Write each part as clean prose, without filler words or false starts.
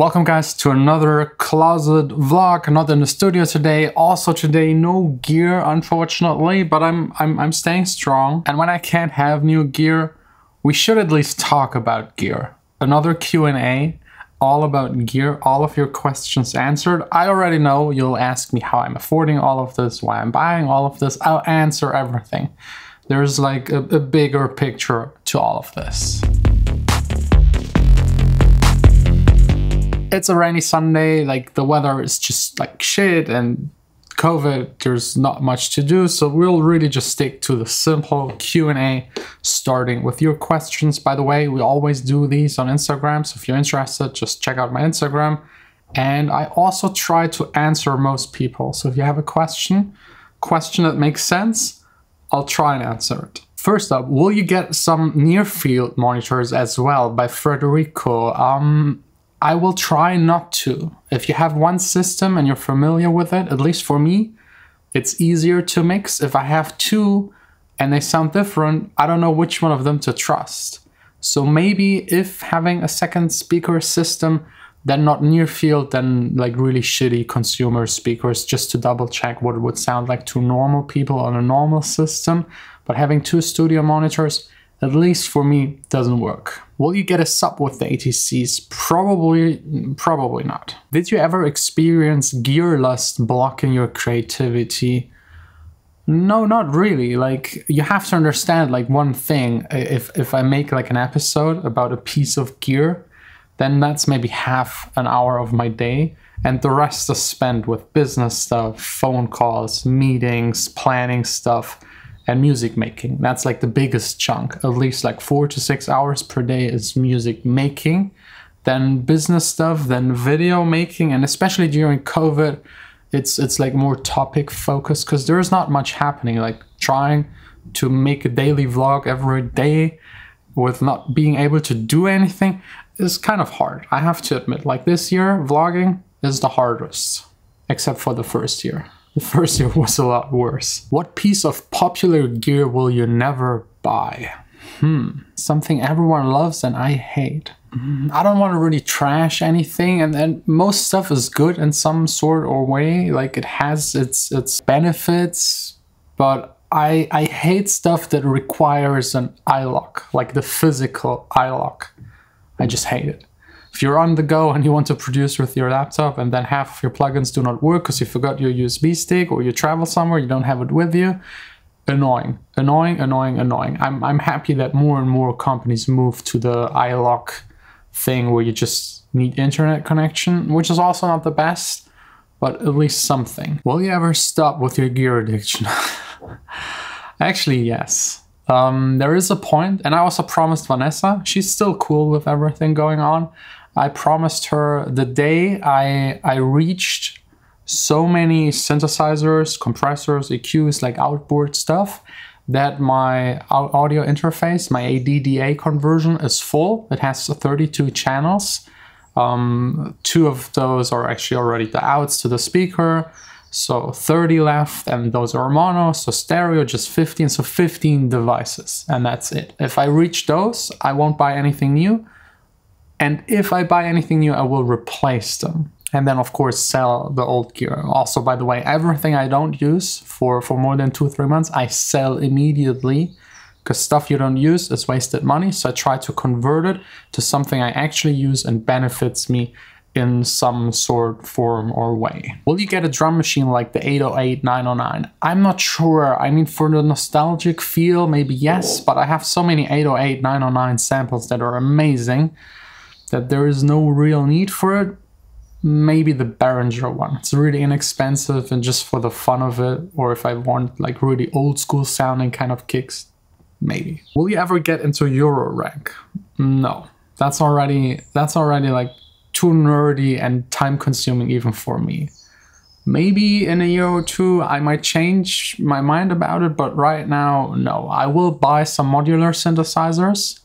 Welcome guys to another closet vlog, not in the studio today. Also today no gear unfortunately, but I'm staying strong. And when I can't have new gear, we should at least talk about gear. Another Q&A all about gear, all of your questions answered. I already know you'll ask me how I'm affording all of this, why I'm buying all of this. I'll answer everything. There's like a bigger picture to all of this. It's a rainy Sunday, like the weather is just like shit and COVID, there's not much to do. So we'll really just stick to the simple Q&A, starting with your questions. By the way, we always do these on Instagram. So if you're interested, just check out my Instagram. And I also try to answer most people. So if you have a question that makes sense, I'll try and answer it. First up, will you get some near field monitors as well by Federico? I will try not to. If you have one system and you're familiar with it, at least for me, it's easier to mix. If I have two and they sound different, I don't know which one of them to trust. So maybe if having a second speaker system, then not near field, then like really shitty consumer speakers, just to double check what it would sound like to normal people on a normal system. But having two studio monitors, at least for me, doesn't work. Will you get a sub with the ATCs? Probably not. Did you ever experience gear lust blocking your creativity? No, not really. Like, you have to understand like one thing. If I make like an episode about a piece of gear, then that's maybe half an hour of my day. And the rest is spent with business stuff, phone calls, meetings, planning stuff, and music making. That's like the biggest chunk. At least like 4 to 6 hours per day is music making, then business stuff, then video making. And especially during COVID, it's like more topic focused because there's not much happening. Like trying to make a daily vlog every day with not being able to do anything is kind of hard. I have to admit, like this year, vlogging is the hardest, except for the first year. The first year was a lot worse. What piece of popular gear will you never buy? Something everyone loves and I hate. I don't want to really trash anything, and most stuff is good in some sort or way. Like it has its benefits, but I hate stuff that requires an eye lock, like the physical eye lock. I just hate it. If you're on the go and you want to produce with your laptop and then half of your plugins do not work because you forgot your USB stick or you travel somewhere, you don't have it with you, annoying, annoying, annoying, annoying. I'm happy that more and more companies move to the iLock thing where you just need internet connection, which is also not the best, but at least something. Will you ever stop with your gear addiction? Actually, yes. There is a point, and I also promised Vanessa, she's still cool with everything going on. I promised her the day I reached so many synthesizers, compressors, EQs, like outboard stuff, that my audio interface, my ADDA conversion is full. It has 32 channels. 2 of those are actually already the outs to the speaker. So 30 left, and those are mono, so stereo just 15, so 15 devices, and that's it. If I reach those, I won't buy anything new. And if I buy anything new, I will replace them. And then of course sell the old gear. Also, by the way, everything I don't use for more than 2-3 months, I sell immediately, because stuff you don't use is wasted money. So I try to convert it to something I actually use and benefits me in some sort, form or way. Will you get a drum machine like the 808, 909? I'm not sure. I mean, for the nostalgic feel, maybe yes, but I have so many 808, 909 samples that are amazing that there is no real need for it. Maybe the Behringer one. It's really inexpensive and just for the fun of it, or if I want like really old school sounding kind of kicks, maybe. Will you ever get into Eurorack? No, that's already like too nerdy and time consuming even for me. Maybe in a year or two I might change my mind about it, but right now, no. I will buy some modular synthesizers,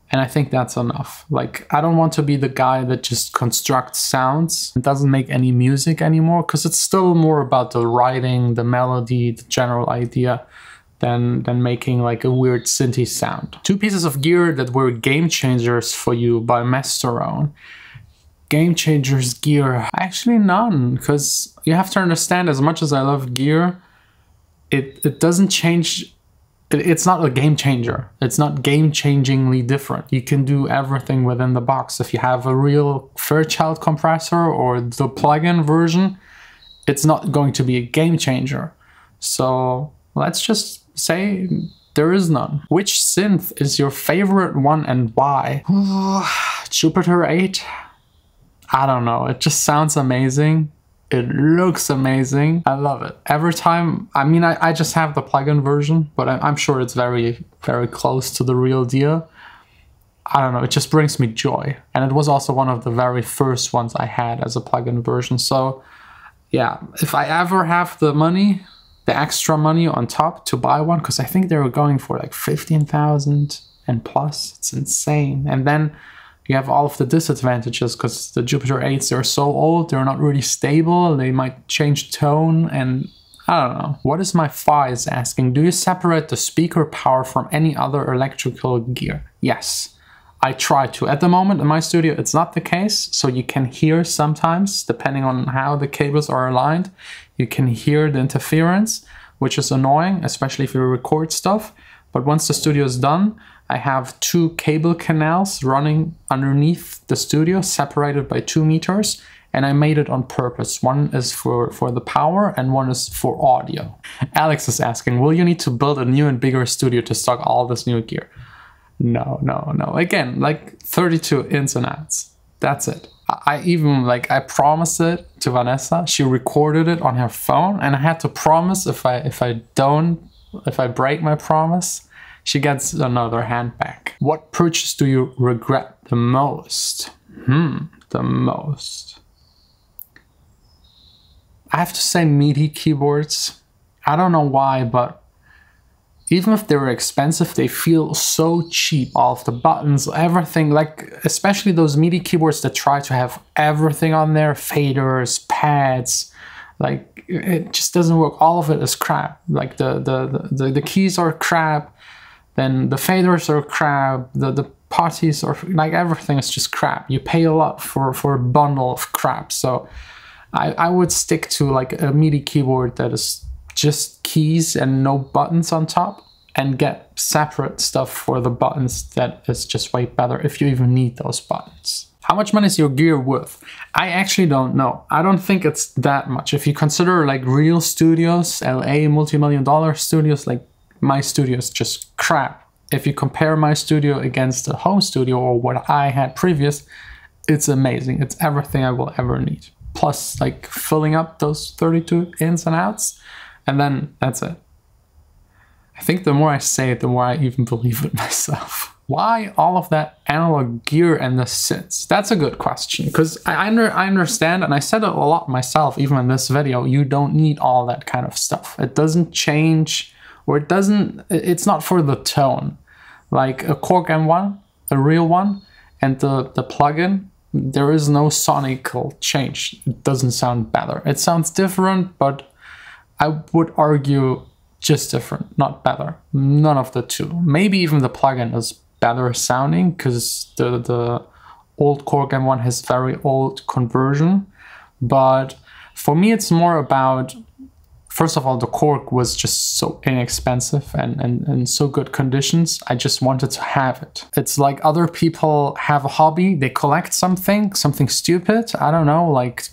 and I think that's enough. Like, I don't want to be the guy that just constructs sounds and doesn't make any music anymore, because it's still more about the writing, the melody, the general idea, than making like a weird synthy sound. 2 pieces of gear that were game changers for you by Masterone. Game changers gear. Actually none, because you have to understand, as much as I love gear, it doesn't change. It's not a game changer. It's not game-changingly different. You can do everything within the box. If you have a real Fairchild compressor or the plug-in version, it's not going to be a game changer. So let's just say there is none. Which synth is your favorite one and why? Jupiter 8? I don't know. It just sounds amazing. It looks amazing. I love it. Every time, I mean, I just have the plugin version, but I'm sure it's very, very close to the real deal. I don't know, it just brings me joy. And it was also one of the very first ones I had as a plugin version. So yeah, if I ever have the money, the extra money on top to buy one, because I think they were going for like 15,000 and plus, it's insane. And then you have all of the disadvantages, because the Jupiter 8s, they're so old, they're not really stable, they might change tone, and I don't know. What is my Phi is asking, do you separate the speaker power from any other electrical gear? Yes, I try to. At the moment in my studio, it's not the case, so you can hear sometimes, depending on how the cables are aligned, you can hear the interference, which is annoying, especially if you record stuff. But once the studio is done, I have 2 cable canals running underneath the studio, separated by 2 meters, and I made it on purpose. One is for the power and one is for audio. Alex is asking, will you need to build a new and bigger studio to stock all this new gear? No, no, no. Again, like 32 ins and outs. That's it. I even, like, I promised it to Vanessa. She recorded it on her phone, and I had to promise if I break my promise, she gets another hand back. What purchase do you regret the most? The most. I have to say MIDI keyboards. I don't know why, but even if they're expensive, they feel so cheap. All of the buttons, everything, like especially those MIDI keyboards that try to have everything on there, faders, pads, like it just doesn't work. All of it is crap. Like the keys are crap, then the faders are crap, the potties are, like everything is just crap. You pay a lot for a bundle of crap. So I would stick to like a MIDI keyboard that is just keys and no buttons on top, and get separate stuff for the buttons that is just way better if you even need those buttons. How much money is your gear worth? I actually don't know. I don't think it's that much. If you consider like real studios, LA multi-million-dollar studios, like my studio is just crap. If you compare my studio against a home studio or what I had previous, it's amazing. It's everything I will ever need. Plus like filling up those 32 ins and outs, and then that's it. I think the more I say it, the more I even believe it myself. Why all of that analog gear and the synths? That's a good question, because I understand, and I said it a lot myself, even in this video, you don't need all that kind of stuff. It doesn't change, or it's not for the tone. Like a Korg M1, a real one, and the plugin, there is no sonical change. It doesn't sound better. It sounds different, but I would argue just different, not better. None of the two. Maybe even the plugin is better sounding, because the old Korg M1 has very old conversion. But for me, it's more about, first of all, the Korg was just so inexpensive and in so good conditions. I just wanted to have it. It's like other people have a hobby, they collect something stupid, I don't know, like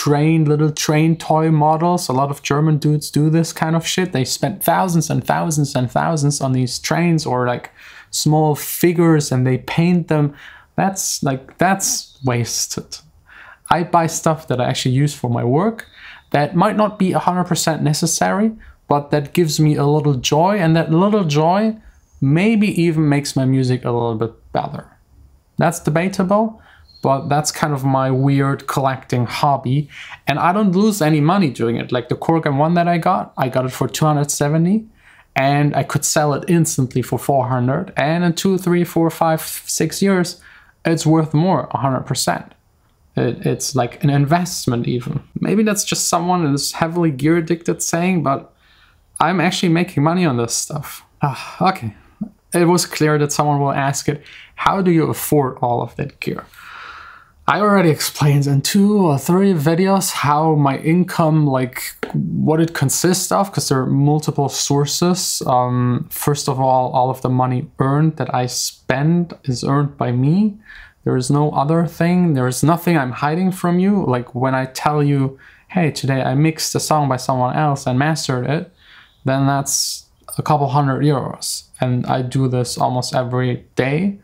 little train toy models. A lot of German dudes do this kind of shit. They spend thousands and thousands and thousands on these trains, or like small figures, and they paint them. That's wasted. I buy stuff that I actually use for my work that might not be 100% necessary, but that gives me a little joy, and that little joy maybe even makes my music a little bit better. That's debatable, but that's kind of my weird collecting hobby, and I don't lose any money doing it. Like the Korg M1 that I got it for 270, and I could sell it instantly for 400, and in 2, 3, 4, 5, 6 years, it's worth more, 100%. It's like an investment even. Maybe that's just someone who's heavily gear addicted saying, but I'm actually making money on this stuff. Okay, it was clear that someone will ask it, how do you afford all of that gear? I already explained in 2 or 3 videos how my income, like what it consists of, because there are multiple sources. First of all of the money earned that I spend is earned by me. There is no other thing. There is nothing I'm hiding from you. Like when I tell you, hey, today I mixed a song by someone else and mastered it, then that's a couple €100. And I do this almost every day.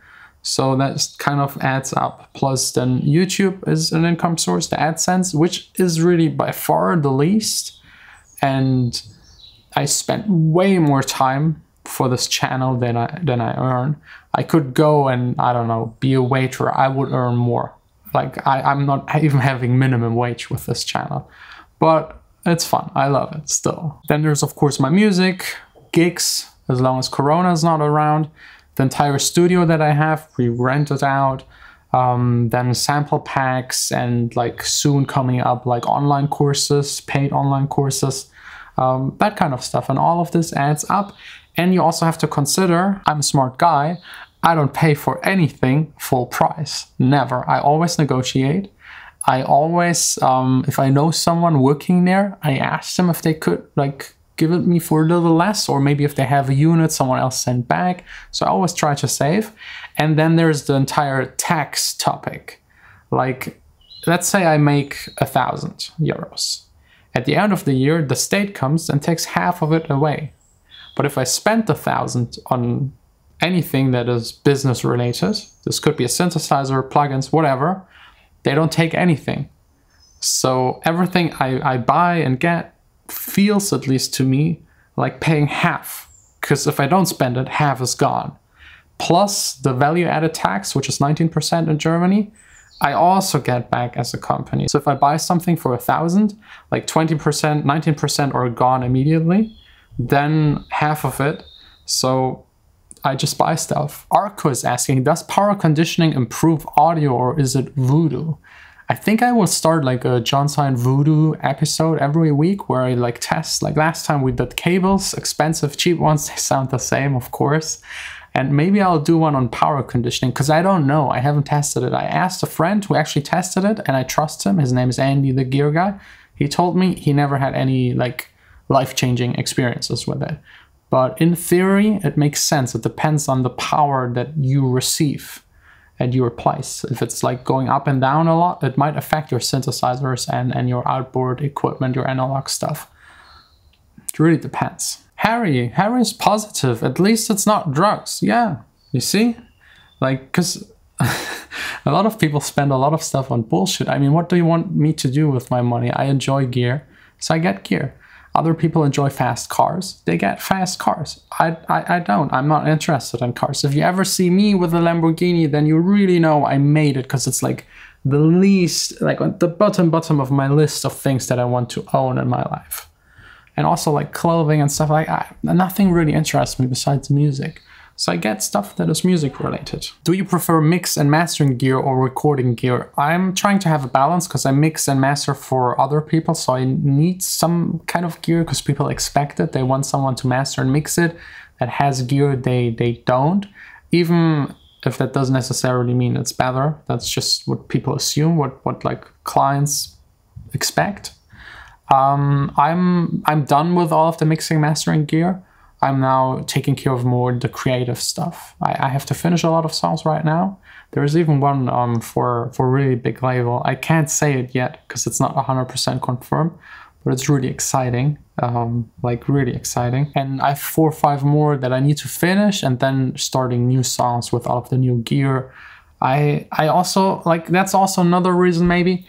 So that kind of adds up. Plus then YouTube is an income source, the AdSense, which is really by far the least. And I spent way more time for this channel than I earn. I could go and, I don't know, be a waiter. I would earn more. Like I'm not even having minimum wage with this channel. But it's fun. I love it still. Then there's of course my music, gigs, as long as Corona is not around. The entire studio that I have, we rent it out. Then sample packs and like soon coming up like online courses, paid online courses, that kind of stuff. And all of this adds up. And you also have to consider, I'm a smart guy. I don't pay for anything full price. Never. I always negotiate. I always, if I know someone working there, I ask them if they could like give it me for a little less, or maybe if they have a unit someone else sent back. So I always try to save. And then there's the entire tax topic. Like, let's say I make €1,000. At the end of the year, the state comes and takes half of it away. But if I spent 1,000 on anything that is business related, this could be a synthesizer, plugins, whatever, they don't take anything. So everything I buy and get feels, at least to me, like paying half. Because if I don't spend it, half is gone. Plus the value added tax, which is 19% in Germany, I also get back as a company. So if I buy something for 1,000, like 20%, 19% are gone immediately, then half of it. So I just buy stuff. Arco is asking, does power conditioning improve audio or is it voodoo? I think I will start like a Jon Sine voodoo episode every week where I like test, like last time we did cables, expensive, cheap ones, they sound the same, of course. And maybe I'll do one on power conditioning because I don't know, I haven't tested it. I asked a friend who actually tested it and I trust him. His name is Andy, the gear guy. He told me he never had any like life-changing experiences with it. But in theory, it makes sense. It depends on the power that you receive at your place. If it's like going up and down a lot, it might affect your synthesizers and your outboard equipment, your analog stuff. It really depends. Harry's positive. At least it's not drugs. Yeah, you see? Like, because a lot of people spend a lot of stuff on bullshit. I mean, what do you want me to do with my money? I enjoy gear, so I get gear. Other people enjoy fast cars. They get fast cars. I don't. I'm not interested in cars. If you ever see me with a Lamborghini, then you really know I made it because it's like the least, like on the bottom of my list of things that I want to own in my life. And also like clothing and stuff like that. Nothing really interests me besides music. So I get stuff that is music related. Do you prefer mix and mastering gear or recording gear? I'm trying to have a balance because I mix and master for other people. So I need some kind of gear because people expect it. They want someone to master and mix it that has gear they don't. Even if that doesn't necessarily mean it's better. That's just what people assume, what like clients expect. I'm done with all of the mixing mastering gear. I'm now taking care of more the creative stuff. I have to finish a lot of songs right now. There's even one for a really big label. I can't say it yet because it's not 100% confirmed, but it's really exciting, like really exciting. And I have 4 or 5 more that I need to finish and then starting new songs with all of the new gear. I also, like, that's also another reason maybe.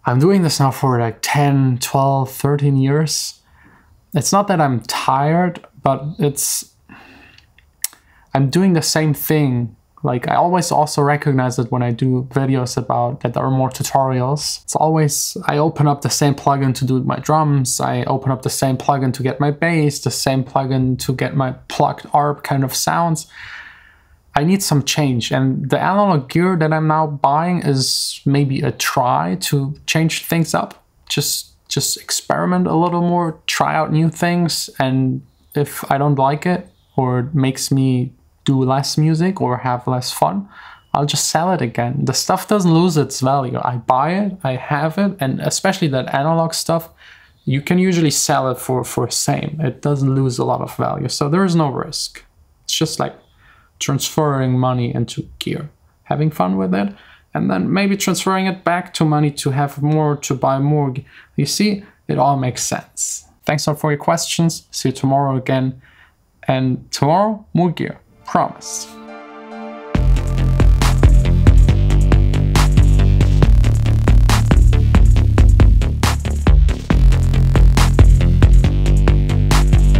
I'm doing this now for like 10, 12, 13 years. It's not that I'm tired, but I'm doing the same thing. Like I always also recognize it when I do videos about that are more tutorials. It's always, I open up the same plugin to do my drums. I open up the same plugin to get my bass, the same plugin to get my plucked ARP kind of sounds. I need some change. And the analog gear that I'm now buying is maybe a try to change things up. Just experiment a little more, try out new things, and if I don't like it or it makes me do less music or have less fun, I'll just sell it again. The stuff doesn't lose its value. I buy it, I have it, and especially that analog stuff, you can usually sell it for same. It doesn't lose a lot of value, so there is no risk. It's just like transferring money into gear, having fun with it, and then maybe transferring it back to money to have more, to buy more. You see, it all makes sense. Thanks all for your questions. See you tomorrow again. And tomorrow, more gear. Promise.